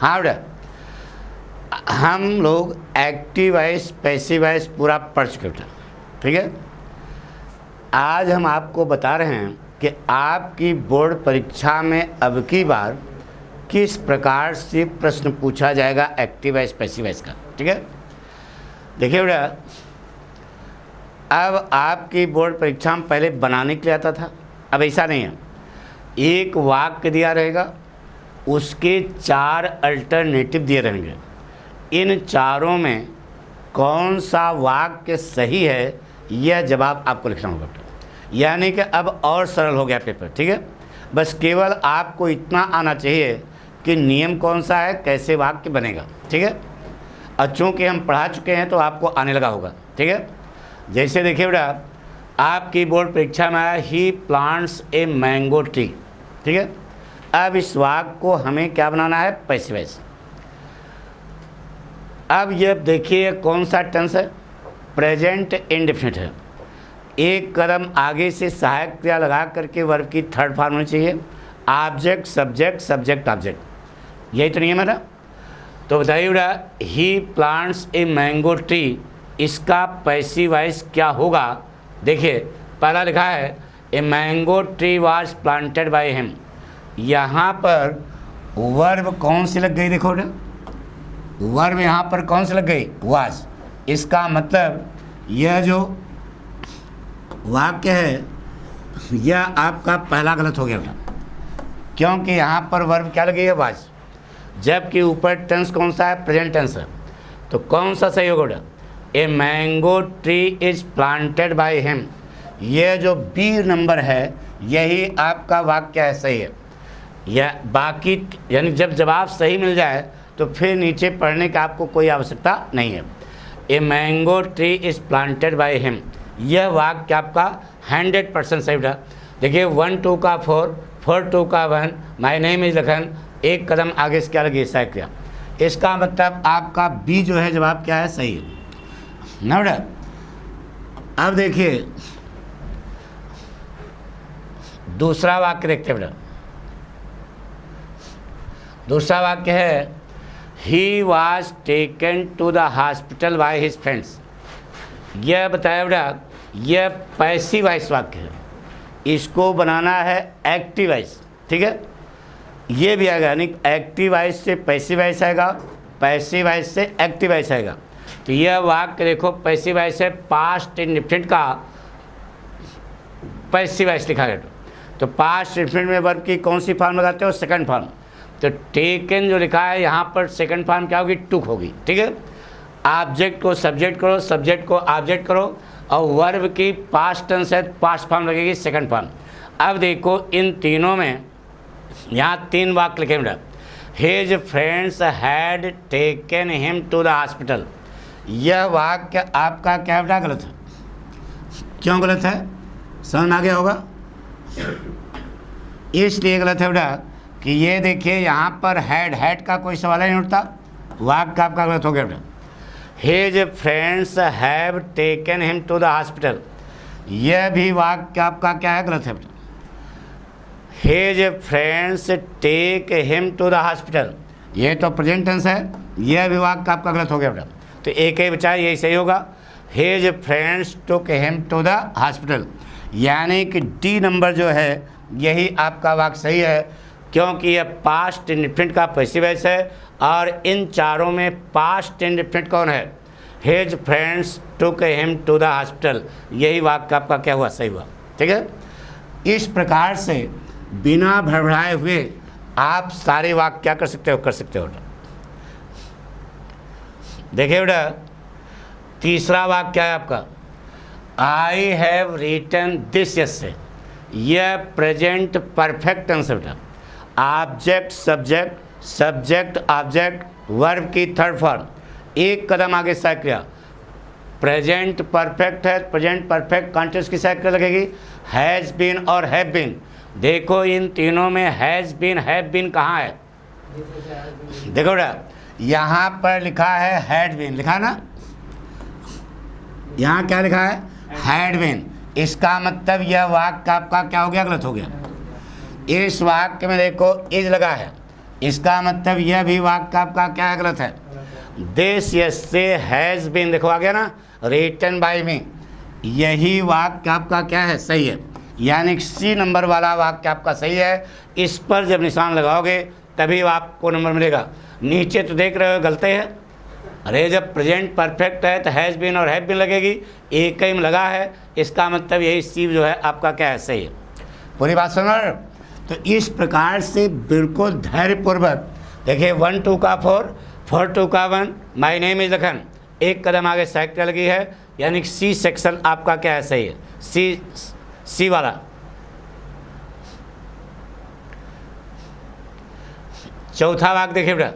हाँ बेटा, हम लोग एक्टिव वॉइस पैसिव वॉइस पूरा पढ़ चुके बेटा, ठीक है। आज हम आपको बता रहे हैं कि आपकी बोर्ड परीक्षा में अब की बार किस प्रकार से प्रश्न पूछा जाएगा एक्टिव वॉइस पैसिव वॉइस का, ठीक है। देखिए बेटा, अब आपकी बोर्ड परीक्षा में पहले बनाने के लिए आता था, अब ऐसा नहीं है। एक वाक्य दिया रहेगा, उसके 4 अल्टरनेटिव दिए रहेंगे। इन चारों में कौन सा वाक्य सही है, यह जवाब आपको लिखना होगा। यानी कि अब और सरल हो गया पेपर, ठीक है। बस केवल आपको इतना आना चाहिए कि नियम कौन सा है, कैसे वाक्य बनेगा, ठीक है। और चूँकि हम पढ़ा चुके हैं तो आपको आने लगा होगा, ठीक है। जैसे देखिए बेटा, आपकी बोर्ड परीक्षा में आया ही प्लांट्स ए मैंगो ट्री, ठीक है। अब इस वाक्य को हमें क्या बनाना है, पैसिव वॉइस। अब ये देखिए कौन सा टेंस है, प्रेजेंट इंडेफिनिट है। एक कदम आगे से सहायक क्रिया लगा करके वर्ब की थर्ड फॉर्म होनी चाहिए, ऑब्जेक्ट सब्जेक्ट सब्जेक्ट ऑब्जेक्ट, यही तो नियम है ना। तो बताइए बेटा, ही प्लांट्स ए मैंगो ट्री, इसका पैसिव वॉइस क्या होगा। देखिए पहला लिखा है a mango tree was planted by him. यहाँ पर वर्ब कौन सी लग गई, देखो बेटा, वर्ब यहाँ पर कौन सी लग गई, वाज। इसका मतलब यह जो वाक्य है यह आपका पहला गलत हो गया बेटा, क्योंकि यहाँ पर वर्ब क्या लगी है, वाज, जबकि ऊपर टेंस कौन सा है, प्रेजेंट टेंस है। तो कौन सा सही होगा बेटा, a mango tree is planted by him. यह जो बी नंबर है यही आपका वाक्य है, सही है। यह बाकी यानी जब जवाब सही मिल जाए तो फिर नीचे पढ़ने की आपको कोई आवश्यकता नहीं है। A mango tree is planted by him, यह वाक्य आपका 100% सही बेटा। देखिए 1 2 का 4, 4 2 का 1, माय नेम इज लखन, एक कदम आगे से क्या लगी, सहायक क्रिया। इसका मतलब आपका बी जो है जवाब क्या है, सही है ना बेटा। अब देखिए दूसरा वाक्य देखते हैं बेटा। दूसरा वाक्य है he was taken to the hospital by his friends. यह बताया बेटा, यह पैसिव वॉइस वाक्य है, इसको बनाना है एक्टिव वॉइस, ठीक है। ये भी आएगा, यानी एक्टिव वॉइस से पैसिव वॉइस आएगा, पैसिव वॉइस से एक्टिव वॉइस आएगा। तो यह वाक्य देखो पैसिव वॉइस है, पास्ट इंडेफिनिट का पैसिव वॉइस लिखा गया। तो पास्ट इंडेफिनिट में वर्ब की कौन सी फॉर्म लगाते हो, सेकंड फॉर्म। तो टेकन जो लिखा है यहाँ पर सेकंड फॉर्म क्या होगी, टुक होगी, ठीक है। ऑब्जेक्ट को सब्जेक्ट करो, सब्जेक्ट को ऑब्जेक्ट करो, और वर्ब की पास्ट टेंस है, पास्ट फॉर्म लगेगी, सेकंड फॉर्म। अब देखो इन तीनों में यहाँ 3 वाक्य लिखे बेटा। His friends had taken him to the hospital. यह वाक्य आपका क्या बेटा, गलत है। क्यों गलत है, समझ में आ गया होगा। इसलिए गलत है बेटा कि ये देखिए यहाँ पर हैड का कोई सवाल ही नहीं उठता, वाक्य आपका गलत हो गया बेटा। His friends have taken him to the hospital, यह भी वाक्य आपका क्या है, गलत है बेटा। His friends take him to the hospital, ये तो प्रेजेंट टेंस है, यह भी वाक्य आपका गलत हो गया बेटा। तो एक ही बचा, यही सही होगा, his friends took him to the hospital. यानी कि डी नंबर जो है यही आपका वाक्य सही है, क्योंकि यह पास्ट इंडेफिनिट का पैसिव वॉइस है, और इन चारों में पास्ट इंडेफिनिट कौन है, his friends took him to the hospital. यही वाक्य आपका क्या हुआ, सही हुआ, ठीक है। इस प्रकार से बिना भड़बड़ाए हुए आप सारे वाक्य क्या कर सकते हो, कर सकते हो। देखिए बेटा तीसरा वाक्य क्या है आपका, I have written this yesterday. यह प्रेजेंट परफेक्ट टेंस है बेटा। Object subject subject object verb की थर्ड फॉर्म, एक कदम आगे सहायक क्रिया। प्रेजेंट परफेक्ट है, प्रेजेंट परफेक्ट कॉन्टिन्यूअस की सहायक क्रिया लगेगी, हैज़ बीन और हैव बीन। देखो इन तीनों में हैज़ बीन हैव बीन कहाँ है, देखो बेटा यहाँ पर लिखा है हैड बीन, लिखा है ना, यहाँ क्या लिखा है, हैड बीन। इसका मतलब यह वाक्य आपका क्या हो गया, गलत हो गया। इस वाक्य में देखो इज लगा है, इसका मतलब यह भी वाक्य आपका क्या है, गलत है। दिस यसे हैज़ बीन, देखो आ गया ना, रिटन बाय मी, यही वाक्य आपका क्या है, सही है। यानी सी नंबर वाला वाक्य आपका सही है। इस पर जब निशान लगाओगे तभी आपको नंबर मिलेगा। नीचे तो देख रहे हो गलते है। अरे जब प्रेजेंट परफेक्ट है तो हैज़ बीन और हैव बीन लगेगी, एक ही में लगा है, इसका मतलब यही सी जो है आपका क्या है, सही है। पूरी बात सुन रहे हो? तो इस प्रकार से बिल्कुल धैर्यपूर्वक देखिए, 1 2 का 4, 4 2 का 1, माई नेम इज लखन, एक कदम आगे साइकिल लगी है, यानी सी सेक्शन आपका क्या है, सही है। सी वाला। चौथा वाक्य देखिए बेटा,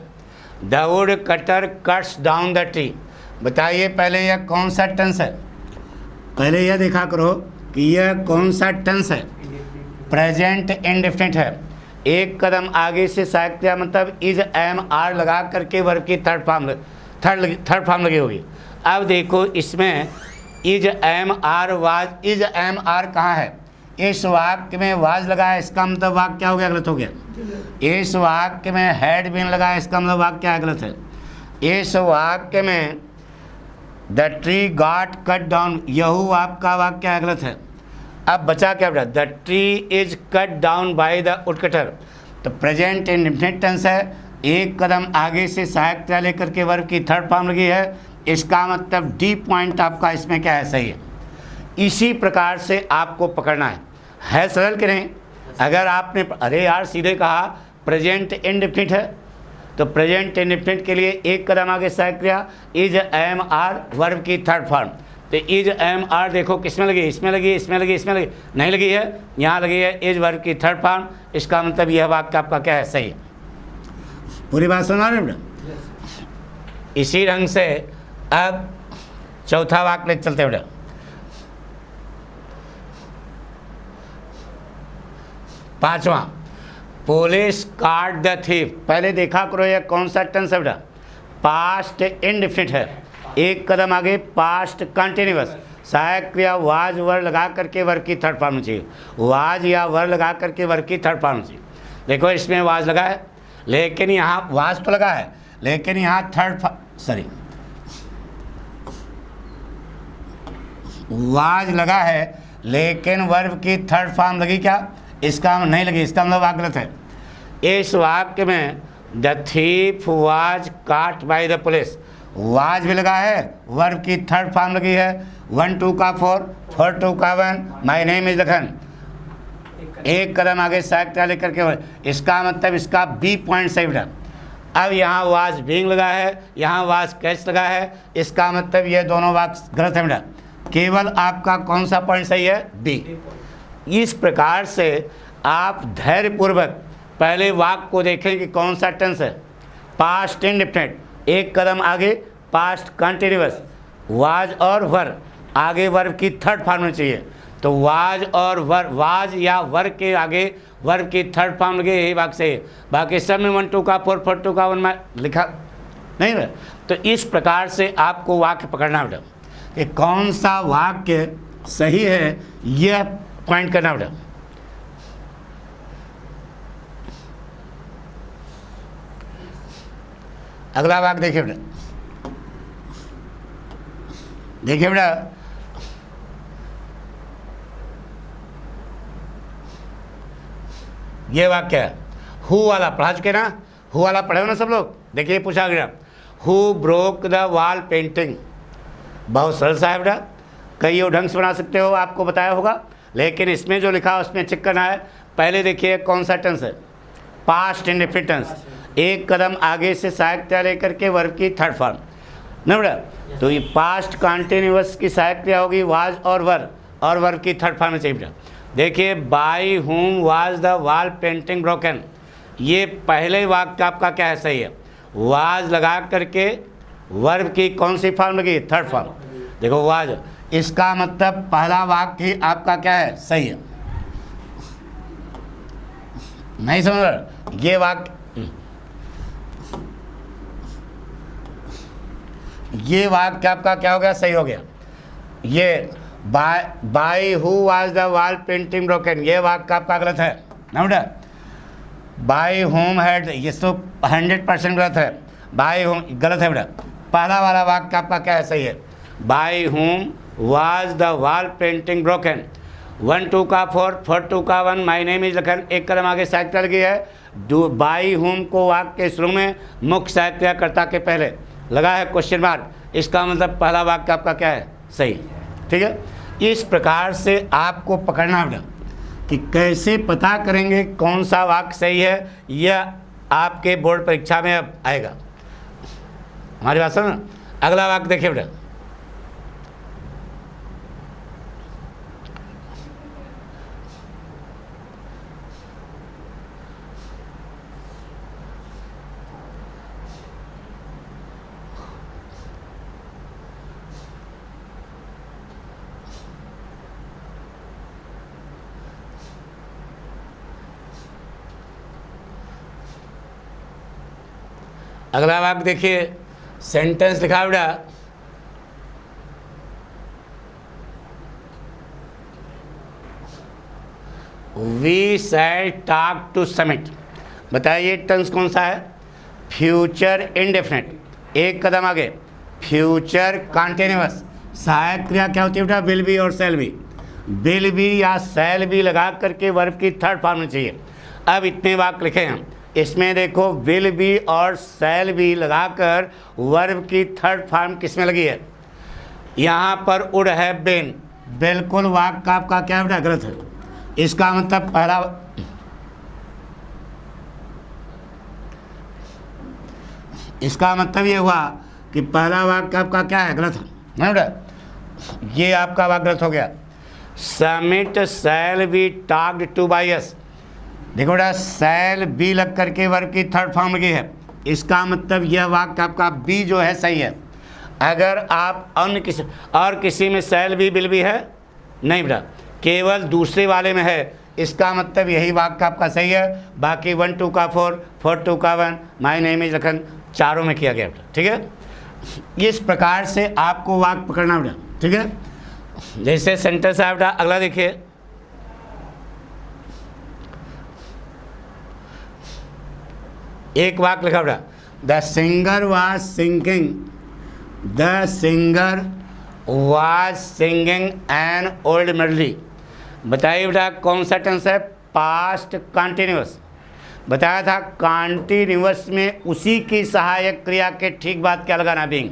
the wood cutter cuts down the tree. बताइए पहले यह कौन सा टेंस है, पहले यह देखा करो कि यह कौन सा टेंस है, प्रेजेंट इंडेफिनिट है। एक कदम आगे से सहायक क्रिया मतलब इज एम आर लगा करके वर्ब की थर्ड फॉर्म लगी होगी। अब देखो इसमें is am are was, is am are कहाँ है, इस वाक्य में वाज लगा है, इसका मतलब वाक्य क्या हो गया, गलत हो गया। इस वाक्य में हैड बीन लगा है, इसका मतलब वाक्य क्या है, गलत है। इस वाक्य में the tree got cut down, Yahoo आपका वाक्य क्या है, गलत है। अब बचा क्या बेटा, the tree is cut down by the woodcutter, तो प्रेजेंट इंडेफिनिट टेंस है, एक कदम आगे से सहायक क्रिया लेकर के वर्ब की थर्ड फॉर्म लगी है, इसका मतलब डी पॉइंट आपका इसमें क्या है, सही है। इसी प्रकार से आपको पकड़ना है सरल कि नहीं। अगर आपने अरे यार सीधे कहा प्रेजेंट इंडेफिनिट है, तो प्रेजेंट इंडेफिनिट के लिए एक कदम आगे सहायक क्रिया इज एम आर वर्ब की थर्ड फॉर्म, तो इज एम आर देखो किस में लगी, इसमें लगी, इसमें लगी, इसमें लगी, नहीं लगी है, यहाँ लगी है इज वर्ब की थर्ड फॉर्म, इसका मतलब यह वाक्य आपका क्या है, सही है। पूरी बात सुना रहे बेटा। इसी ढंग से अब चौथा वाक्य ले चलते बेटा। पांचवा, पुलिस काट द थीफ। पहले देखा करो यह कौन सा टेंस है बेटा, पास्ट इंडेफिनिट है, एक कदम आगे पास्ट कंटिन्यूअस, सहायक क्रिया वाज वर्ड लगा करके वर्ब की थर्ड फॉर्म चाहिए, वाज या वर्ड लगा करके वर्ब की थर्ड फॉर्म चाहिए। देखो इसमें वाज लगा है, लेकिन यहाँ वाज तो लगा है, लेकिन यहाँ वाज लगा है, लेकिन वर्ब की थर्ड फॉर्म लगी क्या, इसका नहीं लगी, इसका मतलब वाक्य गलत है। इस वाक्य में द थीफ वाज काट बाय द पुलिस, वाज भी लगा है, वर्ब की थर्ड फॉर्म लगी है, 1 2 का 4, 4 2 का 1, माई नेम इज लखन, एक कदम आगे सहायक क्रिया लेकर के, इसका मतलब इसका बी पॉइंट सही बेटा। अब यहाँ वाज बीइंग लगा है, यहाँ वाज कैच लगा है, इसका मतलब ये दोनों वाक्य गलत है बेटा। केवल आपका कौन सा पॉइंट सही है, बी। इस प्रकार से आप धैर्यपूर्वक पहले वाक्य को देखें कि कौन सा टेंस है, पास्ट इंडेफिनिट, एक कदम आगे पास्ट कंटिन्यूअस, वाज और वर, आगे वर्ब की थर्ड फॉर्म में चाहिए, तो वाज और वर, वाज या वर के आगे वर्ब की थर्ड फॉर्म लगे, यही वाक्य सही है। बाकी सब में 1 2 का 4, 4 2 का 1 में लिखा नहीं है। तो इस प्रकार से आपको वाक्य पकड़ना बेटा कि कौन सा वाक्य सही है, यह पॉइंट करना बेटा। अगला वाक्य देखिए बेटा, देखिए बेटा, ये वाक्य है हु वाला, पढ़ा चुके ना, हु वाला पढ़े हो ना सब लोग। देखिए पूछा गया who broke the wall painting, बहुत सरल सा है बेटा, कई और ढंग से बना सकते हो, आपको बताया होगा, लेकिन इसमें जो लिखा है उसमें चेक करना है। पहले देखिए कौन सा टेंस है, पास्ट इंडेफिनिट टेंस, एक कदम आगे से सहायक क्रिया लेकर के वर्ब की थर्ड फॉर्म ना बेटा, तो ये पास्ट कंटिन्यूअस की सहायक क्रिया होगी वाज और वर्ब की थर्ड फॉर्म में चाहिए बेटा। देखिए by whom was the wall painting broken, ये पहले वाक्य आपका क्या है, सही है, वाज लगा करके वर्ब की कौन सी फॉर्म लगी, थर्ड फॉर्म, देखो वाज, इसका मतलब पहला वाक्य ही आपका क्या है, सही है। नहीं समझ रहे, ये वाक्य, ये वाक्य आपका क्या हो गया, सही हो गया। ये by who was the wall painting broken, ये वाक्य आपका गलत है ना बेटा। बाई होम हैड, ये तो 100% गलत है। बाई होम गलत है बेटा। पहला वाला वाक्य आपका क्या है, सही है। By home was the wall painting broken. 1 2 का 4, 4 2 का 1, माई नेम इज लखन। एक कदम आगे सहायक क्रिया लगी है। बाई होम को वाक्य के शुरू में मुख्य सहायक क्रिया कर्ता के पहले लगा है क्वेश्चन मार्क, इसका मतलब पहला वाक्य आपका क्या है, सही। ठीक है, इस प्रकार से आपको पकड़ना होगा कि कैसे पता करेंगे कौन सा वाक्य सही है, यह आपके बोर्ड परीक्षा में अब आएगा। हमारी बात सुनो। अगला वाक्य देखिए बेटा, अगला वाक्य देखिए, सेंटेंस लिखा बेटा, we shall talk to summit. बताइए टेंस कौन सा है, फ्यूचर इंडेफिनिट। एक कदम आगे, फ्यूचर कॉन्टिन्यूअस। सहायक क्रिया क्या होती है बेटा, विल बी और शैल बी। विल बी या शैल बी लगा करके वर्ब की थर्ड फॉर्म में चाहिए। अब इतने वाक्य लिखे हैं, इसमें देखो विल बी और शैल बी लगाकर वर्ब की थर्ड फॉर्म किस में लगी है, यहाँ पर उड है बेन। बिल्कुल वाक्य आपका क्या बेटा, गलत है। इसका मतलब पहला, इसका मतलब ये हुआ कि पहला वाक्य आपका क्या है, गलत है बेटा। ये आपका वाक्य गलत हो गया। Summit shall be talked to by us. देखो बेटा, शैल बी लग करके वर्ब की थर्ड फॉर्म लगी है, इसका मतलब यह वाक्य आपका बी जो है सही है। अगर आप अन्य किसी और किसी में शैल बी विल बी है, नहीं बेटा, केवल दूसरे वाले में है, इसका मतलब यही वाक्य आपका सही है। बाकी 1 2 का 4, 4 2 का 1, माई नेम इज लखन, चारों में किया गया बेटा। ठीक है, इस प्रकार से आपको वाक्य पकड़ना बेटा। ठीक है, जैसे सेंटेंस है बेटा। अगला देखिए, एक वाक्य लिखा बेटा, the singer was singing, the singer was singing an old melody. बताइए बेटा कौन सा टेंस है, पास्ट कॉन्टिन्यूअस। बताया था कॉन्टिन्यूअस में उसी की सहायक क्रिया के ठीक बाद क्या लगाना, बीइंग।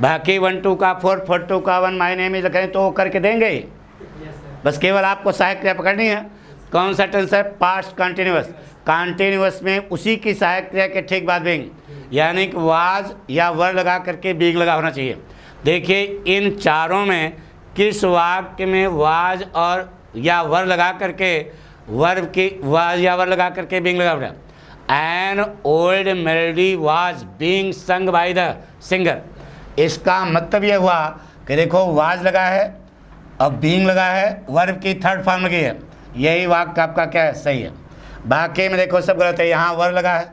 बाकी 1 2 का 4, 4 2 का 1, माई नेम इज लखन तो करके देंगे ही, बस केवल आपको सहायक क्रिया पकड़नी है। कौन सा टेंस है, पास्ट कॉन्टिन्यूअस। कॉन्टिन्यूअस में उसी की सहायक क्रिया के ठीक बाद बीइंग, यानी कि वाज या वर लगा करके बीइंग लगा होना चाहिए। देखिए इन चारों में किस वाक्य में वाज और या वर लगा करके वर्ब की वाज या वर लगा करके बीइंग लगा बेटा। An old melody was being sung by the singer. इसका मतलब यह हुआ कि देखो वाज लगा है और बीइंग लगा है, वर्ब की थर्ड फॉर्म लगी है, यही वाक्य आपका क्या है, सही है। बाकी में देखो सब गलत है। यहाँ वर लगा है,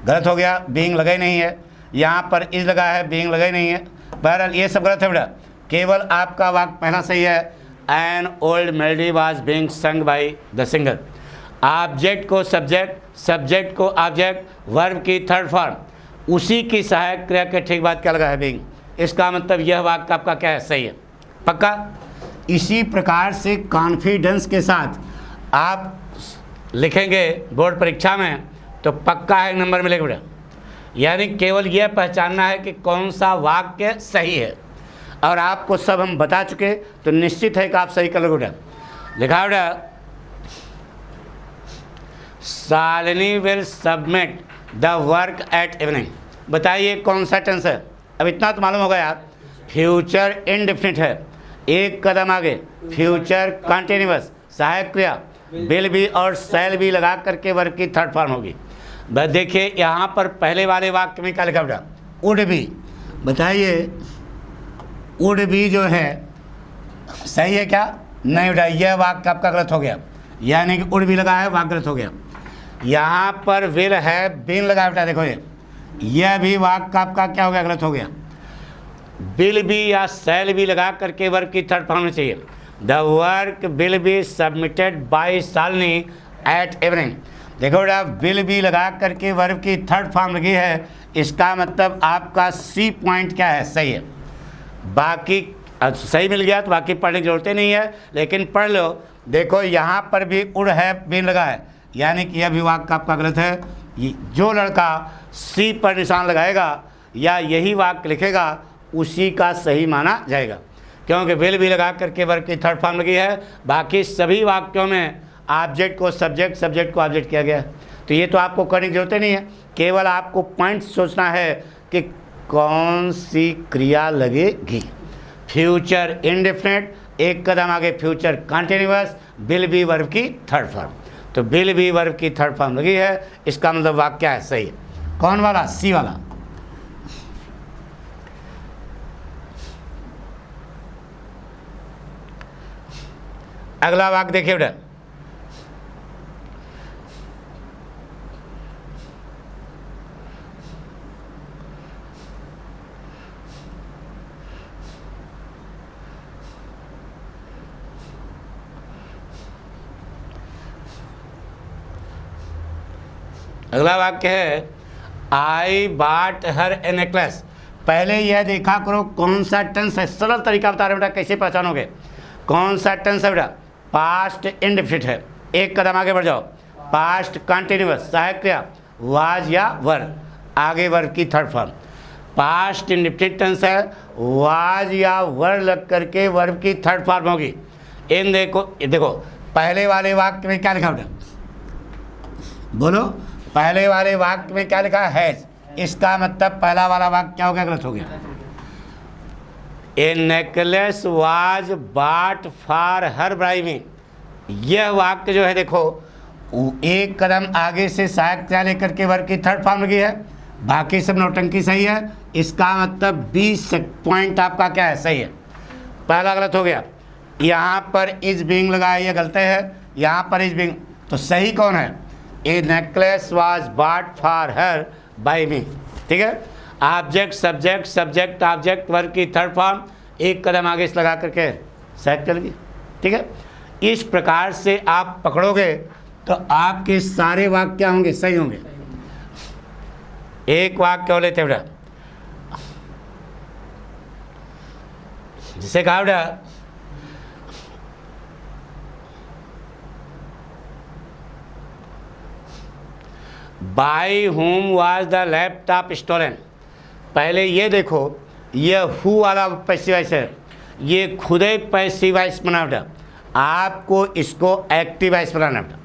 गलत हो गया, बीइंग लगा ही नहीं है। यहाँ पर इज लगा है, बीइंग लगा ही नहीं है। बहरहाल ये सब गलत है बेटा, केवल आपका वाक्य पहला सही है, an old melody was being sung by the singer. Object को सब्जेक्ट, सब्जेक्ट को ऑब्जेक्ट, वर्ब की थर्ड फॉर्म उसी की सहायक क्रिया के ठीक बाद क्या लगा है, बीइंग। इसका मतलब यह वाक्य आपका क्या है, सही है, पक्का। इसी प्रकार से कॉन्फिडेंस के साथ आप लिखेंगे बोर्ड परीक्षा में तो पक्का है नंबर मिलेगा बेटा। यानी केवल यह पहचानना है कि कौन सा वाक्य सही है, और आपको सब हम बता चुके तो निश्चित है कि आप सही कर लोगे बेटा। लिखा बेटा, Shalini will submit the work at evening. बताइए कौन सा टेंस है। अब इतना तो मालूम होगा यार, फ्यूचर इंडेफिनिट है। एक कदम आगे, फ्यूचर कॉन्टिन्यूअस, सहायक क्रिया विल बी और शैल बी लगा करके वर्ब की थर्ड फॉर्म होगी। बस देखिए यहाँ पर पहले वाले वाक्य में क्या लिखा बेटा, वुड बी। बताइए वुड बी जो है सही है क्या, नहीं बेटा, यह वाक्य आपका गलत हो गया, यानी कि वुड बी लगा है, वाक्य गलत हो गया। यहाँ पर विल है, बीन लगा बेटा, देखो यह भी वाक्य आपका क्या हो गया, गलत हो गया। विल बी या शैल बी लगा करके वर्ब की थर्ड फॉर्म में चाहिए। The work will be submitted by Shalini at evening. देखो बेटा विल बी लगा करके वर्ब की थर्ड फॉर्म लगी है, इसका मतलब आपका सी पॉइंट क्या है, सही है। बाकी सही मिल गया तो बाकी पढ़ने की जरूरत नहीं है, लेकिन पढ़ लो। देखो यहाँ पर भी उड़ है बीन लगा है, यानी कि यह भी वाक्य आपका गलत है। जो लड़का सी पर निशान लगाएगा या यही वाक्य लिखेगा उसी का सही माना जाएगा, क्योंकि विल भी लगा करके वर्ब की थर्ड फॉर्म लगी है। बाकी सभी वाक्यों में ऑब्जेक्ट को सब्जेक्ट, सब्जेक्ट को ऑब्जेक्ट किया गया है। तो ये तो आपको करने की जरूरत नहीं है, केवल आपको पॉइंट सोचना है कि कौन सी क्रिया लगेगी। फ्यूचर इंडेफिनिट, एक कदम आगे future continuous, will be verb की थर्ड फॉर्म। तो विल बी वर्ब की थर्ड फॉर्म लगी है, इसका मतलब वाक्य क्या है, सही है। कौन वाला, सी वाला। अगला वाक्य देखिए बेटा, अगला वाक्य है आई बाट हर ए नेकलेस। पहले यह देखा करो कौन सा टेंस है, सरल तरीका बता रहे बेटा कैसे पहचानोगे। कौन सा टेंस है बेटा, पास्ट इंडेफिनिट है। एक कदम आगे बढ़ जाओ, पास्ट कंटिन्यूअस, सहायक क्रिया वाज या वर, आगे वर्ब की third form. Past indefinite tense है, वाज या वर लग करके वर्ब की थर्ड फॉर्म होगी। इन देखो पहले वाले वाक्य में क्या लिखा बेटा, बोलो। पहले वाले वाक्य में क्या लिखा है, इसका मतलब पहला वाला वाक्य क्या हो गया, गलत हो गया। ए नेकलेस वाज बाट फॉर हर ब्राइडिंग। यह वाक्य जो है देखो एक कदम आगे से सहायक क्रिया लेकर के वर्ब की थर्ड फॉर्म लगी है, बाकी सब नौटंकी सही है। इसका मतलब 20 पॉइंट आपका क्या है, सही है। पहला गलत हो गया, यहाँ पर इज बीइंग लगाया, यह गलत है। यहाँ पर इज बीइंग, तो सही कौन है, a necklace was bought for her by me. ठीक है, object subject, subject object, verb की थर्ड फॉर्म, एक कदम आगे से लगा करके सहायक चल गई। ठीक है, इस प्रकार से आप पकड़ोगे तो आपके सारे वाक्य क्या होंगे, सही होंगे। एक वाक्य हो लेते बेटा, जिसे कहा बेटा बाई हुम वाज द लैपटॉप स्टोलन। पहले ये देखो, ये हु वाला पैसिव वॉइस है, ये खुद ही पैसिव वॉइस बना बेटा, आपको इसको एक्टिव वॉइस बनाना बेटा।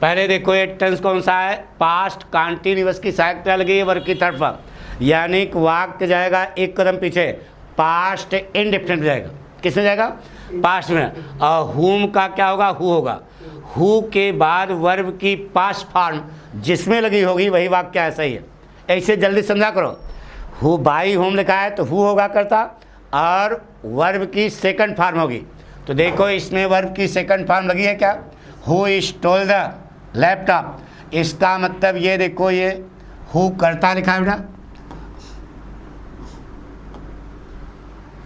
पहले देखो ये टेंस कौन सा है, पास्ट कंटिन्यूअस की सहायक क्रिया लगी है वर्ब की थर्ड फॉर्म, यानी कि वाक्य जाएगा एक कदम पीछे, पास्ट इंडेफिनिट जाएगा। किसमें जाएगा, पास्ट में। और हुम का क्या होगा, हु होगा। हु के बाद वर्ब की पास्ट फॉर्म जिसमें लगी होगी वही वाक्य है, सही है। ऐसे जल्दी समझा करो, हु बाई होम लिखा है तो हु होगा करता, और वर्ब की सेकंड फॉर्म होगी। तो देखो इसमें वर्ब की सेकंड फॉर्म लगी है क्या, हु स्टोल द लैपटॉप। इसका मतलब ये देखो, ये हु करता लिखा है बेटा,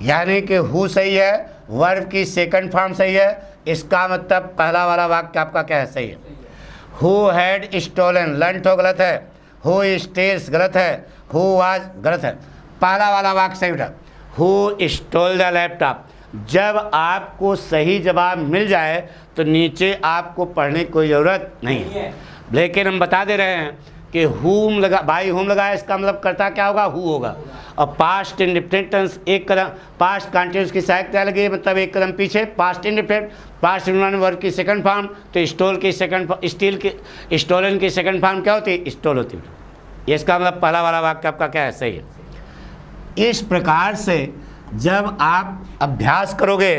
यानी कि हु सही है, वर्ब की सेकंड फॉर्म सही है। इसका मतलब पहला वाला वाक्य आपका क्या है, सही है। हु हैड स्टोलन, लर्न तो गलत है, हु स्टेल्स गलत है, हु वाज गलत है। पहला वाला वाक्य सही बेटा, हु स्टोल द लैपटॉप। जब आपको सही जवाब मिल जाए तो नीचे आपको पढ़ने की कोई ज़रूरत नहीं है, लेकिन हम बता दे रहे हैं कि हुम लगा, बाई हुम लगा, इसका मतलब करता क्या होगा, हु होगा। और पास्ट इंडेफिनिट टेंस एक कदम, पास्ट कंटिन्यूअस की सहायक क्रिया लगी मतलब एक कदम पीछे, past indefinite, past indefinite verb की सेकंड फॉर्म, तो स्टोल की सेकंड, स्टील की, स्टोलन की सेकंड फॉर्म क्या होती है, स्टोल होती है। इसका मतलब पहला वाला वाक्य आपका क्या है, सही है। इस प्रकार से जब आप अभ्यास करोगे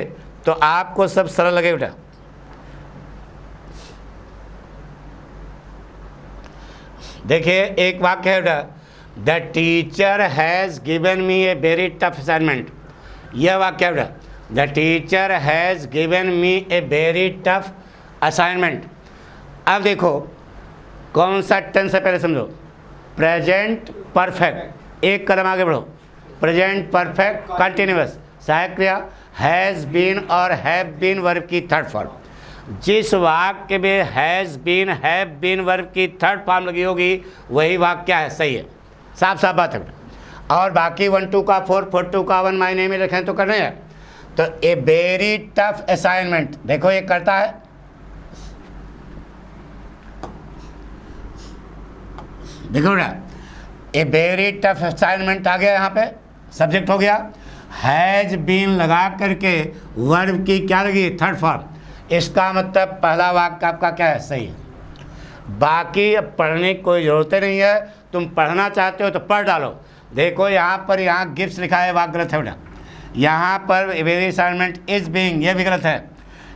तो आपको सब सरल लगे बेटा। देखिए एक वाक्य है बेटा, the teacher has given me A very tough assignment. यह वाक्य है बेटा, the teacher has given me A very tough assignment. अब देखो कौन सा टेंस है, पहले समझो। प्रेजेंट परफेक्ट, एक कदम आगे बढ़ो, प्रेजेंट परफेक्ट कंटिन्यूअस, सहायक क्रिया हैज़ बीन और हैव बीन वर्ब की थर्ड फॉर्म। जिस वाक्य में has been have been verb की थर्ड फॉर्म लगी होगी वही वाक्य क्या है, सही है, साफ साफ बात है। और बाकी 1 2 का 4 4 2 का 1 माय नेम में लिखें तो करने हैं। तो ए वेरी टफ असाइनमेंट, देखो ये करता है, देखो ना, ए वेरी टफ असाइनमेंट आ गया, यहाँ पे सब्जेक्ट हो गया, हैज़ बीन लगा करके वर्ब की क्या लगी, थर्ड फॉर्म, इसका मतलब पहला वाक्य आपका क्या है, सही है। बाकी अब पढ़ने की कोई ज़रूरत नहीं है, तुम पढ़ना चाहते हो तो पढ़ डालो। देखो यहाँ पर, यहाँ गिफ्ट लिखा है, वाक्य गलत है बेटा। यहाँ पर वेरी असाइनमेंट इज बीइंग, ये भी गलत है।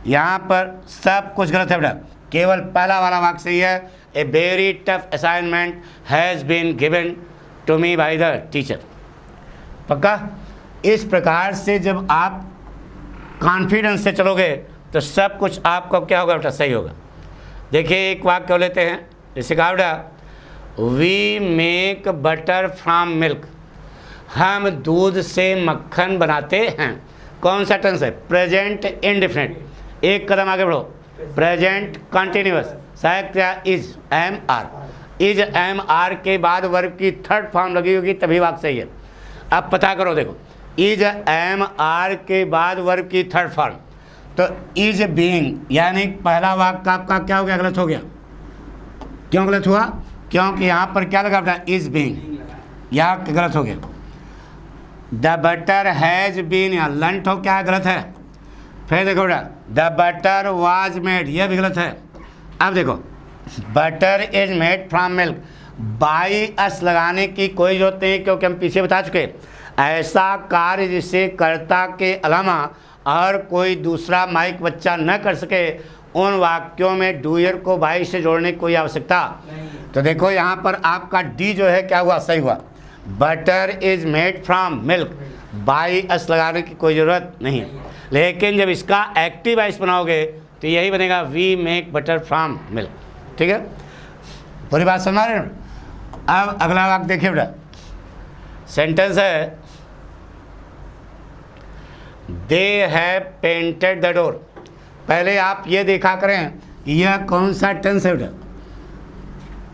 यहाँ पर सब कुछ गलत है बेटा, केवल पहला वाला वाक्य सही है, a very tough assignment has been given to me by the teacher. पक्का? इस प्रकार से जब आप कॉन्फिडेंस से चलोगे तो सब कुछ आपको क्या होगा बेटा, सही होगा। देखिए एक वाक्य लेते हैं, जैसे कहा बेटा, we make butter from milk, हम दूध से मक्खन बनाते हैं। कौन सा टेंस है, प्रेजेंट इंडेफिनिट। एक कदम आगे बढ़ो, प्रेजेंट कंटिन्यूअस, सहायक क्रिया is am are, is am are के बाद वर्ब की थर्ड फॉर्म लगी होगी तभी वाक्य सही है। अब पता करो, देखो इज एम आर के बाद वर्ब की थर्ड फॉर्म, तो इज बीइंग यानी पहला वाक्य आपका क्या हो गया, गलत हो गया। क्यों गलत हुआ, क्योंकि यहाँ पर क्या लगा बेटा, इज बीइंग, यहाँ गलत हो गया। द बटर हैज़ बीन, या लंट हो क्या है, गलत है। फिर देखो बेटा, द बटर वाज मेड, यह भी गलत है। अब देखो, butter is made from milk, by us लगाने की कोई जरूरत नहीं, क्योंकि हम पीछे बता चुके, ऐसा कार्य जिसे कर्ता के अलावा और कोई दूसरा माइक बच्चा न कर सके, उन वाक्यों में डूयर को बाई से जोड़ने की कोई आवश्यकता। तो देखो यहाँ पर आपका डी जो है क्या हुआ, सही हुआ। Butter is made from milk, by us लगाने की कोई ज़रूरत नहीं। लेकिन जब इसका एक्टिव वाइस बनाओगे तो यही बनेगा, we make butter from milk. ठीक है, पूरी बात समझ रहे हैं। अब अगला वाक्य देखिए बेटा, सेंटेंस है, they have painted the door. पहले आप ये देखा करें यह कौन सा टेंस है बेटा,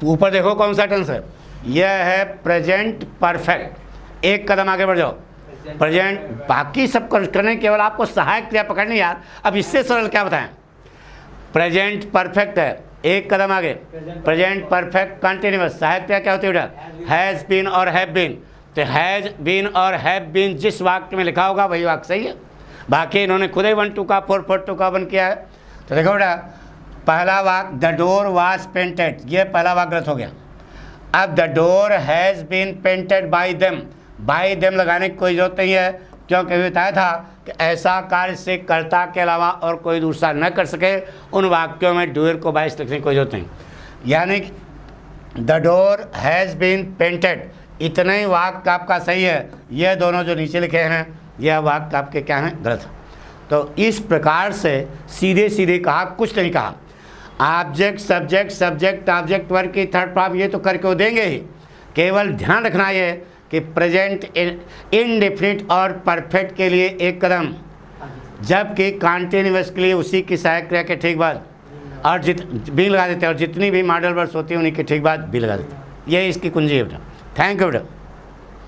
ऊपर देखो कौन सा टेंस है, यह है प्रेजेंट परफेक्ट। एक कदम आगे बढ़ जाओ, प्रेजेंट, बाकी सब करने केवल आपको सहायक क्रिया पकड़नी यार। अब इससे सरल क्या बताएं, प्रेजेंट परफेक्ट है, एक कदम आगे, प्रेजेंट परफेक्ट कंटिन्यूअस, सहायक क्रिया क्या होती है बेटा, हैज़ बीन और हैव बीन। तो हैज़ बीन और हैव बीन जिस वाक्य में लिखा होगा वही वाक्य सही है। बाकी इन्होंने खुद ही 1 2 का 4 4 2 का 1 किया है। तो देखो बेटा, पहला वाक्य द डोर वाज पेंटेड, ये पहला वाक्य गलत हो गया। अब the door has been painted by them, by them लगाने की कोई जरूरत नहीं है, क्योंकि बताया था कि ऐसा कार्य से कर्ता के अलावा और कोई दूसरा न कर सके, उन वाक्यों में डूयर को बाय से लिखने की कोई जरूरत नहीं। यानी the door has been painted, इतना ही वाक्य आपका सही है। ये दोनों जो नीचे लिखे हैं यह वाक्य आपके क्या हैं, गलत है। तो इस प्रकार से सीधे सीधे कहा, कुछ नहीं कहा। Object subject subject object verb की थर्ड फॉर्म ये तो करके वो देंगे ही, केवल ध्यान रखना ये कि प्रेजेंट इंडेफिनिट और परफेक्ट के लिए एक कदम, जबकि कॉन्टिन्यूअस के लिए उसी की सहायक क्रिया के ठीक बाद और बी लगा देते हैं, और जितनी भी मॉडल वर्ड्स होती हैं उन्हीं के ठीक बाद बी लगा देते हैं। ये इसकी कुंजी है बेटा। थैंक यू बेटा।